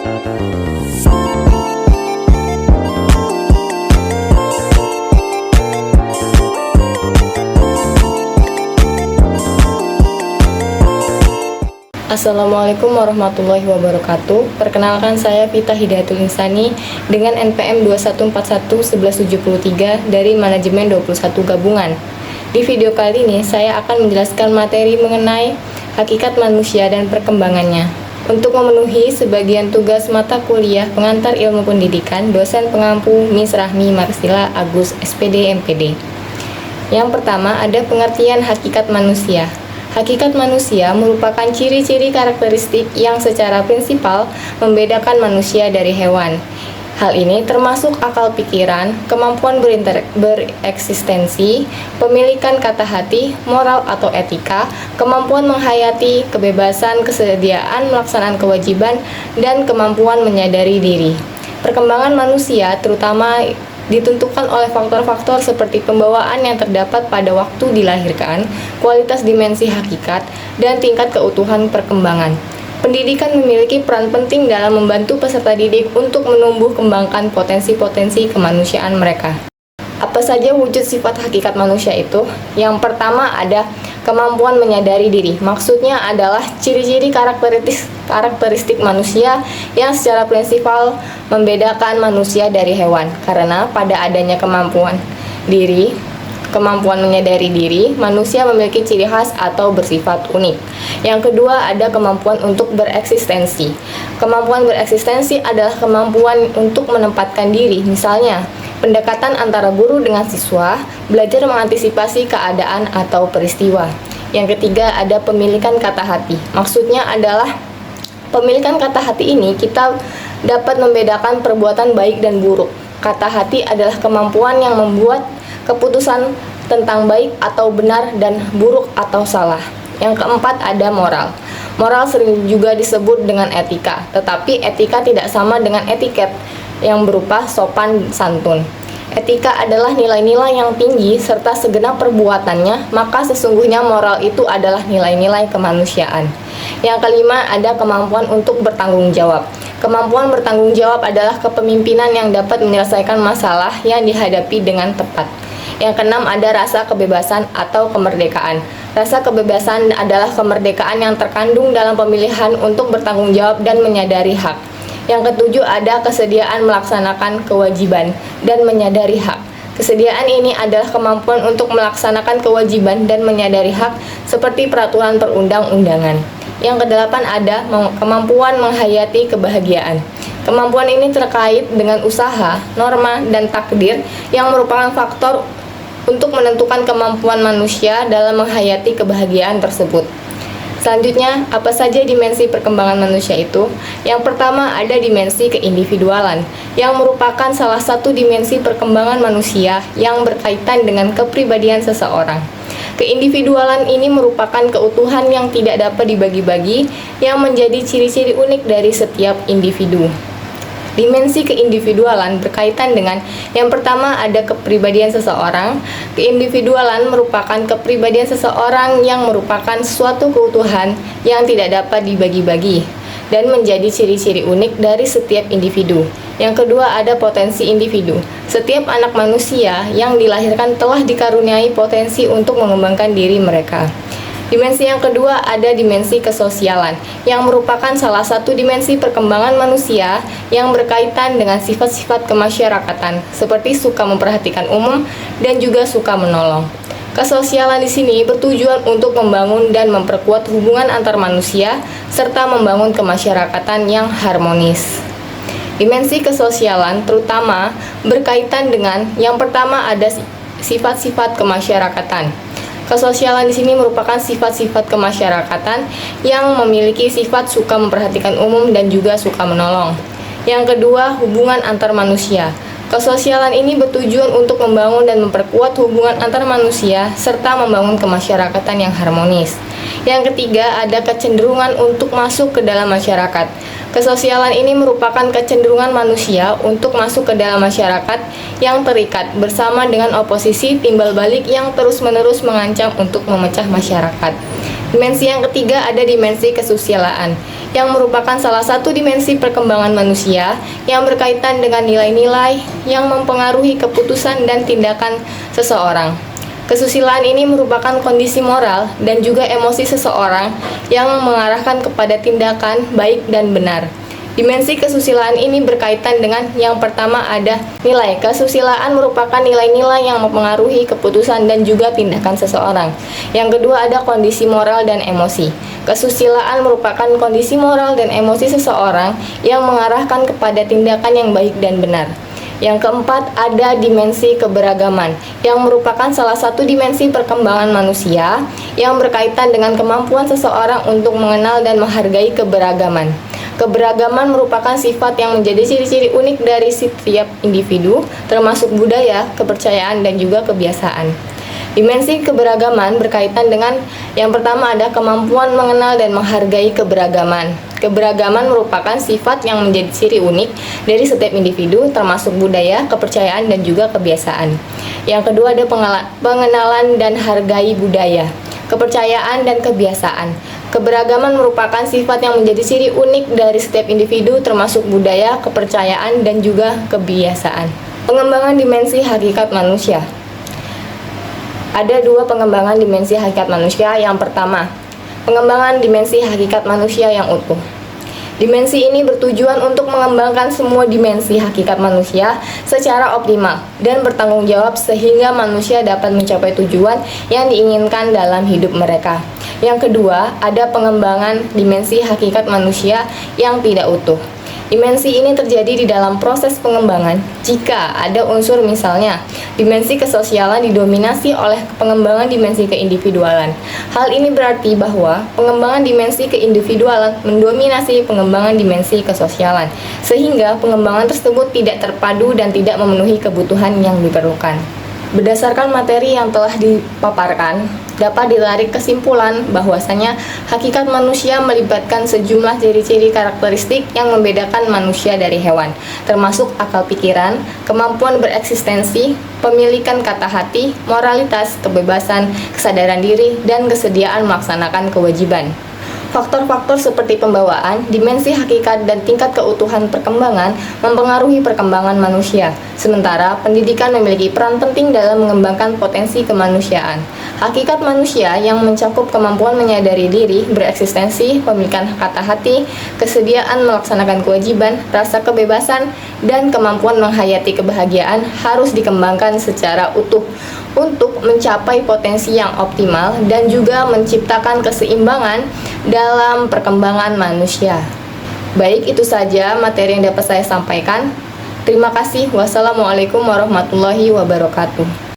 Assalamualaikum warahmatullahi wabarakatuh. Perkenalkan, saya Vita Hidayatul Insani dengan NPM 2141-1173 dari Manajemen 21 Gabungan. Di video kali ini saya akan menjelaskan materi mengenai hakikat manusia dan perkembangannya. Untuk memenuhi sebagian tugas mata kuliah pengantar ilmu pendidikan, dosen pengampu Miss Rahmi Marsila Agus SPD MPD. Yang pertama, ada pengertian hakikat manusia. Hakikat manusia merupakan ciri-ciri karakteristik yang secara prinsipal membedakan manusia dari hewan. Hal ini termasuk akal pikiran, kemampuan bereksistensi, pemilikan kata hati, moral atau etika, kemampuan menghayati, kebebasan, kesediaan melaksanakan kewajiban, dan kemampuan menyadari diri. Perkembangan manusia terutama ditentukan oleh faktor-faktor seperti pembawaan yang terdapat pada waktu dilahirkan, kualitas dimensi hakikat, dan tingkat keutuhan perkembangan. Pendidikan memiliki peran penting dalam membantu peserta didik untuk menumbuh kembangkan potensi-potensi kemanusiaan mereka. Apa saja wujud sifat hakikat manusia itu? Yang pertama ada kemampuan menyadari diri. Maksudnya adalah ciri-ciri karakteristik manusia yang secara prinsipal membedakan manusia dari hewan. Karena pada adanya kemampuan menyadari diri, manusia memiliki ciri khas atau bersifat unik. Yang kedua ada kemampuan untuk bereksistensi. Kemampuan bereksistensi adalah kemampuan untuk menempatkan diri. Misalnya, pendekatan antara guru dengan siswa, belajar mengantisipasi keadaan atau peristiwa. Yang ketiga ada pemilikan kata hati. Maksudnya adalah pemilikan kata hati ini kita dapat membedakan perbuatan baik dan buruk. Kata hati adalah kemampuan yang membuat keputusan tentang baik atau benar dan buruk atau salah. Yang keempat ada moral. Moral sering juga disebut dengan etika, tetapi etika tidak sama dengan etiket yang berupa sopan santun. Etika adalah nilai-nilai yang tinggi serta segenap perbuatannya, maka sesungguhnya moral itu adalah nilai-nilai kemanusiaan. Yang kelima ada kemampuan untuk bertanggung jawab. Kemampuan bertanggung jawab adalah kepemimpinan yang dapat menyelesaikan masalah yang dihadapi dengan tepat. Yang keenam ada rasa kebebasan atau kemerdekaan. Rasa kebebasan adalah kemerdekaan yang terkandung dalam pemilihan untuk bertanggung jawab dan menyadari hak. Yang ketujuh ada kesediaan melaksanakan kewajiban dan menyadari hak. Kesediaan ini adalah kemampuan untuk melaksanakan kewajiban dan menyadari hak seperti peraturan perundang-undangan. Yang kedelapan ada kemampuan menghayati kebahagiaan. Kemampuan ini terkait dengan usaha, norma, dan takdir yang merupakan faktor untuk menentukan kemampuan manusia dalam menghayati kebahagiaan tersebut. Selanjutnya, apa saja dimensi perkembangan manusia itu? Yang pertama ada dimensi keindividualan, yang merupakan salah satu dimensi perkembangan manusia yang berkaitan dengan kepribadian seseorang. Keindividualan ini merupakan keutuhan yang tidak dapat dibagi-bagi, yang menjadi ciri-ciri unik dari setiap individu. Dimensi keindividualan berkaitan dengan yang pertama ada kepribadian seseorang. Keindividualan merupakan kepribadian seseorang yang merupakan suatu keutuhan yang tidak dapat dibagi-bagi dan menjadi ciri-ciri unik dari setiap individu. Yang kedua ada potensi individu. Setiap anak manusia yang dilahirkan telah dikaruniai potensi untuk mengembangkan diri mereka. Dimensi yang kedua ada dimensi kesosialan, yang merupakan salah satu dimensi perkembangan manusia yang berkaitan dengan sifat-sifat kemasyarakatan, seperti suka memperhatikan umum dan juga suka menolong. Kesosialan di sini bertujuan untuk membangun dan memperkuat hubungan antar manusia, serta membangun kemasyarakatan yang harmonis. Dimensi kesosialan terutama berkaitan dengan yang pertama ada sifat-sifat kemasyarakatan. Kesosialan di sini merupakan sifat-sifat kemasyarakatan yang memiliki sifat suka memperhatikan umum dan juga suka menolong. Yang kedua, hubungan antar manusia. Kesosialan ini bertujuan untuk membangun dan memperkuat hubungan antar manusia serta membangun kemasyarakatan yang harmonis. Yang ketiga, ada kecenderungan untuk masuk ke dalam masyarakat. Kesosialan ini merupakan kecenderungan manusia untuk masuk ke dalam masyarakat yang terikat bersama dengan oposisi timbal balik yang terus-menerus mengancam untuk memecah masyarakat. Dimensi yang ketiga ada dimensi kesusilaan, yang merupakan salah satu dimensi perkembangan manusia yang berkaitan dengan nilai-nilai yang mempengaruhi keputusan dan tindakan seseorang. Kesusilaan ini merupakan kondisi moral dan juga emosi seseorang yang mengarahkan kepada tindakan baik dan benar. Dimensi kesusilaan ini berkaitan dengan yang pertama ada nilai. Kesusilaan merupakan nilai-nilai yang mempengaruhi keputusan dan juga tindakan seseorang. Yang kedua ada kondisi moral dan emosi. Kesusilaan merupakan kondisi moral dan emosi seseorang yang mengarahkan kepada tindakan yang baik dan benar. Yang keempat ada dimensi keberagaman, yang merupakan salah satu dimensi perkembangan manusia yang berkaitan dengan kemampuan seseorang untuk mengenal dan menghargai keberagaman. Keberagaman merupakan sifat yang menjadi ciri-ciri unik dari setiap individu, termasuk budaya, kepercayaan, dan juga kebiasaan. Dimensi keberagaman berkaitan dengan yang pertama ada kemampuan mengenal dan menghargai keberagaman. Keberagaman merupakan sifat yang menjadi ciri unik dari setiap individu, termasuk budaya, kepercayaan, dan juga kebiasaan. Yang kedua ada pengenalan dan hargai budaya, kepercayaan, dan kebiasaan. Keberagaman merupakan sifat yang menjadi ciri unik dari setiap individu, termasuk budaya, kepercayaan, dan juga kebiasaan. Pengembangan dimensi hakikat manusia. Ada dua pengembangan dimensi hakikat manusia. Yang pertama, pengembangan dimensi hakikat manusia yang utuh. Dimensi ini bertujuan untuk mengembangkan semua dimensi hakikat manusia secara optimal dan bertanggung jawab sehingga manusia dapat mencapai tujuan yang diinginkan dalam hidup mereka. Yang kedua, ada pengembangan dimensi hakikat manusia yang tidak utuh. Dimensi ini terjadi di dalam proses pengembangan jika ada unsur misalnya dimensi kesosialan didominasi oleh pengembangan dimensi keindividualan. Hal ini berarti bahwa pengembangan dimensi keindividualan mendominasi pengembangan dimensi kesosialan, sehingga pengembangan tersebut tidak terpadu dan tidak memenuhi kebutuhan yang diperlukan. Berdasarkan materi yang telah dipaparkan, dapat ditarik kesimpulan bahwasanya hakikat manusia melibatkan sejumlah ciri-ciri karakteristik yang membedakan manusia dari hewan, termasuk akal pikiran, kemampuan bereksistensi, pemilikan kata hati, moralitas, kebebasan, kesadaran diri, dan kesediaan melaksanakan kewajiban. Faktor-faktor seperti pembawaan, dimensi hakikat, dan tingkat keutuhan perkembangan mempengaruhi perkembangan manusia. Sementara, pendidikan memiliki peran penting dalam mengembangkan potensi kemanusiaan. Hakikat manusia yang mencakup kemampuan menyadari diri, bereksistensi, pemilikan kata hati, kesediaan melaksanakan kewajiban, rasa kebebasan, dan kemampuan menghayati kebahagiaan harus dikembangkan secara utuh untuk mencapai potensi yang optimal dan juga menciptakan keseimbangan dalam perkembangan manusia. Baik, itu saja materi yang dapat saya sampaikan. Terima kasih. Wassalamualaikum warahmatullahi wabarakatuh.